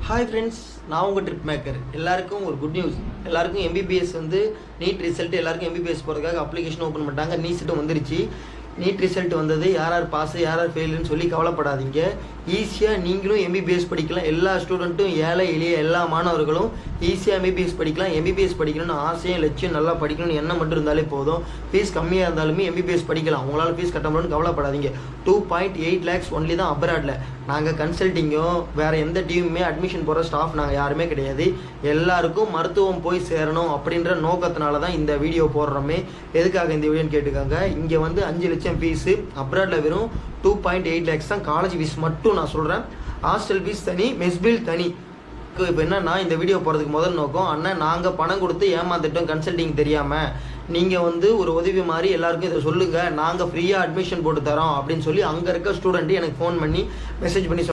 Hi friends, நான் உங்கள் trip maker. எல்லாருக்கும் ஒரு குட் நியூஸ். எல்லாருக்கும் எம்பிபிஎஸ் வந்து நீட் ரிசல்ட் எல்லாருக்கும் எம்பிபிஎஸ் போகிறதுக்காக அப்ளிகேஷன் ஓப்பன் பண்ணிட்டாங்க. நீட்டும் வந்துருச்சு. நீட் ரிசல்ட் வந்தது. யார் யார் பாஸு யார் யார் ஃபெயிலுன்னு சொல்லி கவலைப்படாதீங்க. ஈஸியாக நீங்களும் எம்பிபிஎஸ் படிக்கலாம். எல்லா ஸ்டூடெண்ட்டும் ஏழை எளிய எல்லா மாணவர்களும் ஈஸியாக எம்பிபிஎஸ் படிக்கலாம். எம்பிபிஎஸ் படிக்கணும்னு ஆசையும் லட்சியம் நல்லா படிக்கணும்னு எண்ணம் மட்டும் இருந்தாலே போதும். ஃபீஸ் கம்மியாக இருந்தாலுமே எம்பிபிஎஸ் படிக்கலாம். உங்களால் ஃபீஸ் கட்ட முடியும்னு கவலைப்படாதீங்க. 2.8 lakhs ஒன்லி தான் அப்ராடில். நாங்கள் கன்சல்ட்டிங்கோ வேறு எந்த டீமுமே அட்மிஷன் போகிற ஸ்டாஃப் நாங்கள் யாருமே கிடையாது. எல்லாருக்கும் மருத்துவம் போய் சேரணும் அப்படின்ற நோக்கத்தினால தான் இந்த வீடியோ போடுறோமே. எதுக்காக இந்த வீடியோன்னு கேட்டுக்காங்க. இங்கே வந்து 5 லட்சம் ஃபீஸு, அப்ராடில் வெறும் 2.8 lakhs தான் காலேஜ் ஃபீஸ் மட்டும். நான் சொல்கிறேன், ஹாஸ்டல் ஃபீஸ் தனி, மெஸ் பில் தனி. இப்போ என்னன்னா, இந்த வீடியோ போகிறதுக்கு முதல் நோக்கம், அண்ணன் நாங்கள் பணம் கொடுத்து ஏமாந்துட்டோம் கன்சல்ட்டிங் தெரியாமல், நீங்கள் வந்து ஒரு உதவி மாதிரி எல்லாருக்கும் இதை சொல்லுங்கள், நாங்கள் ஃப்ரீயாக அட்மிஷன் போட்டு தரோம் அப்படின்னு சொல்லி அங்கே இருக்க ஸ்டூடெண்ட்டு எனக்கு ஃபோன் பண்ணி மெசேஜ் பண்ணி